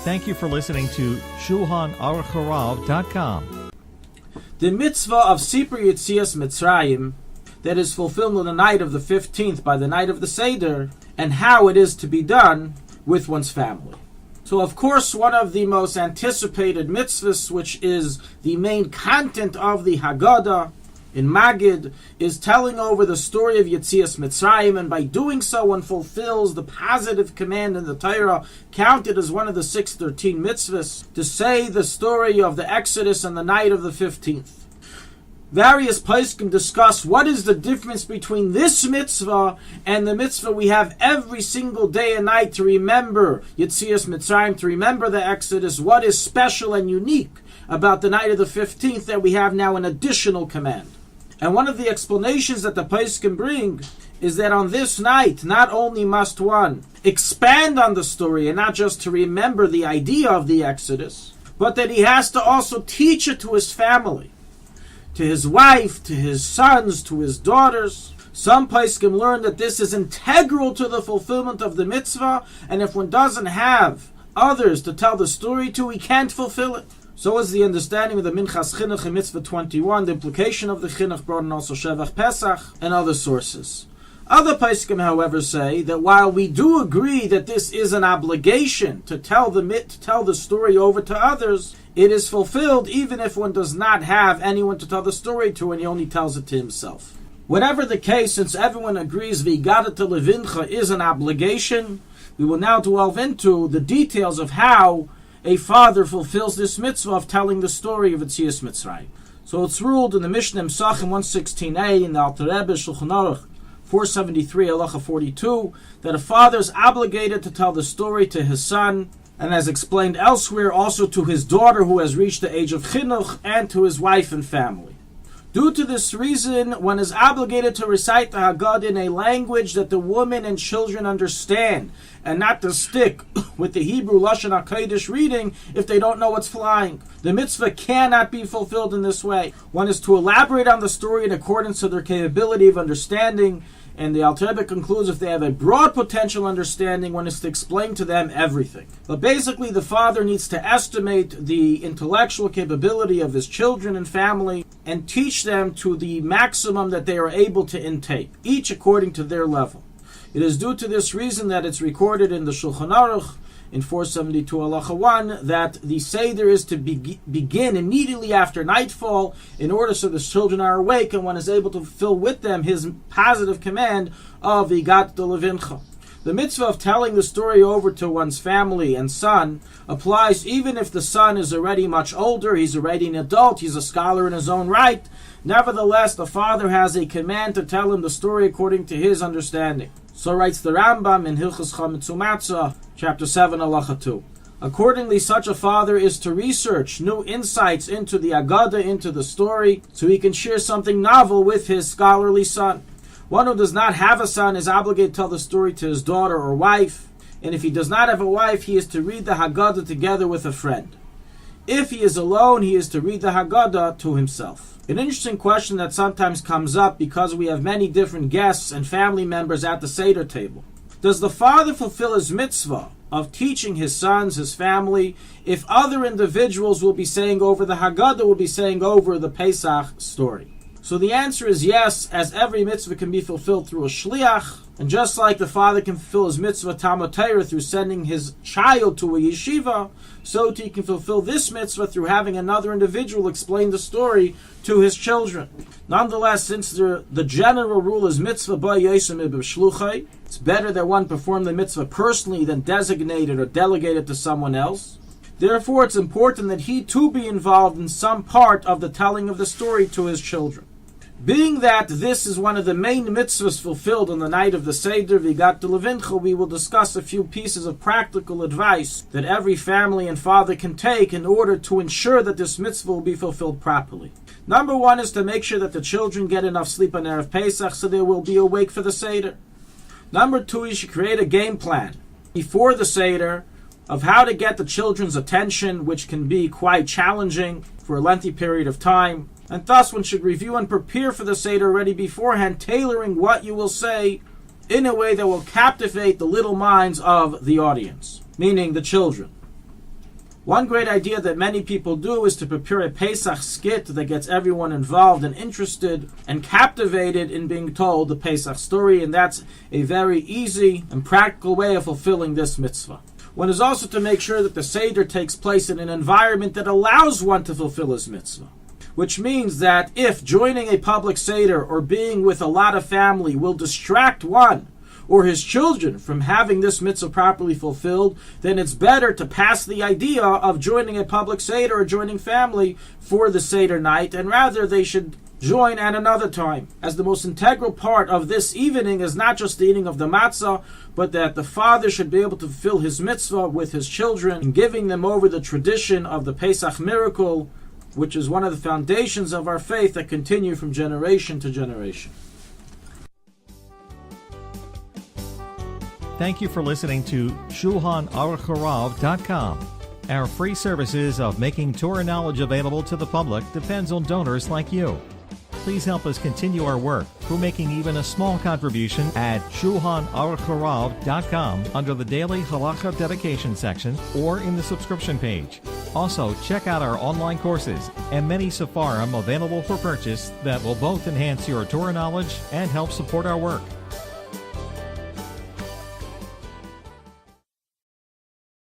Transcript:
Thank you for listening to Shulchanaruchharav.com. The mitzvah of Sipur Yetzias Mitzrayim that is fulfilled on the night of the 15th by the night of the Seder, and how it is to be done with one's family. So of course one of the most anticipated mitzvahs, which is the main content of the Haggadah in Magid, is telling over the story of Yetzias Mitzrayim, and by doing so one fulfills the positive command in the Torah, counted as one of the 613 mitzvahs, to say the story of the Exodus on the night of the 15th. Various poskim discuss what is the difference between this mitzvah and the mitzvah we have every single day and night to remember Yetzias Mitzrayim, to remember the Exodus. What is special and unique about the night of the 15th that we have now an additional command? And one of the explanations that the poskim bring is that on this night, not only must one expand on the story and not just to remember the idea of the Exodus, but that he has to also teach it to his family, to his wife, to his sons, to his daughters. Some poskim learn that this is integral to the fulfillment of the mitzvah, and if one doesn't have others to tell the story to, he can't fulfill it. So is the understanding of the Minchas Chinuch in Mitzvah 21, the implication of the Chinuch brought in also Shevach Pesach, and other sources. Other poskim, however, say that while we do agree that this is an obligation to tell the story over to others, it is fulfilled even if one does not have anyone to tell the story to and he only tells it to himself. Whatever the case, since everyone agrees V'yigadat levincha is an obligation, we will now delve into the details of how a father fulfills this mitzvah of telling the story of Yetzias Mitzrayim. So it's ruled in the Mishnah Sachem 116a in the Alter Rebbe Shulchanaruchharav 473 halacha 42 that a father is obligated to tell the story to his son, and as explained elsewhere, also to his daughter who has reached the age of chinuch, and to his wife and family. Due to this reason, one is obligated to recite the Haggadah in a language that the women and children understand, and not to stick with the Hebrew Lashon HaKodesh reading if they don't know what's flying. The mitzvah cannot be fulfilled in this way. One is to elaborate on the story in accordance to their capability of understanding, and the Alter Rebbe concludes if they have a broad potential understanding, one is to explain to them everything. But basically the father needs to estimate the intellectual capability of his children and family and teach them to the maximum that they are able to intake, each according to their level. It is due to this reason that it's recorded in the Shulchan Aruch in 472 halacha 1 that the Seder is to begin immediately after nightfall in order so the children are awake and one is able to fulfill with them his positive command of V'yigadat levincha. The mitzvah of telling the story over to one's family and son applies even if the son is already much older, he's already an adult, he's a scholar in his own right. Nevertheless, the father has a command to tell him the story according to his understanding. So writes the Rambam in Hilchos Chametz U'Matzah, chapter 7, halacha 2. Accordingly, such a father is to research new insights into the Haggadah, into the story, so he can share something novel with his scholarly son. One who does not have a son is obligated to tell the story to his daughter or wife, and if he does not have a wife, he is to read the Haggadah together with a friend. If he is alone, he is to read the Haggadah to himself. An interesting question that sometimes comes up because we have many different guests and family members at the Seder table. Does the father fulfill his mitzvah of teaching his sons, his family, if other individuals will be saying over the Haggadah, will be saying over the Pesach story? So the answer is yes, as every mitzvah can be fulfilled through a shliach, and just like the father can fulfill his mitzvah Talmud Torah through sending his child to a yeshiva, so too he can fulfill this mitzvah through having another individual explain the story to his children. Nonetheless, since the general rule is mitzvah ba yosem b'shluchai, it's better that one perform the mitzvah personally than designate it or delegate it to someone else. Therefore, it's important that he too be involved in some part of the telling of the story to his children. Being that this is one of the main mitzvahs fulfilled on the night of the Seder, V'yigadat levincha, we will discuss a few pieces of practical advice that every family and father can take in order to ensure that this mitzvah will be fulfilled properly. Number one is to make sure that the children get enough sleep on Erev Pesach so they will be awake for the Seder. Number two, you should create a game plan before the Seder of how to get the children's attention, which can be quite challenging for a lengthy period of time. And thus one should review and prepare for the Seder already beforehand, tailoring what you will say in a way that will captivate the little minds of the audience, meaning the children. One great idea that many people do is to prepare a Pesach skit that gets everyone involved and interested and captivated in being told the Pesach story, and that's a very easy and practical way of fulfilling this mitzvah. One is also to make sure that the Seder takes place in an environment that allows one to fulfill his mitzvah, which means that if joining a public Seder or being with a lot of family will distract one or his children from having this mitzvah properly fulfilled, then it's better to pass the idea of joining a public Seder or joining family for the Seder night, and rather they should join at another time, as the most integral part of this evening is not just the eating of the matzah, but that the father should be able to fulfill his mitzvah with his children, and giving them over the tradition of the Pesach miracle, which is one of the foundations of our faith that continue from generation to generation. Thank you for listening to Shulchanaruchharav.com. Our free services of making Torah knowledge available to the public depends on donors like you. Please help us continue our work through making even a small contribution at Shulchanaruchharav.com under the Daily Halacha Dedication section or in the subscription page. Also, check out our online courses and many Sefarim available for purchase that will both enhance your Torah knowledge and help support our work.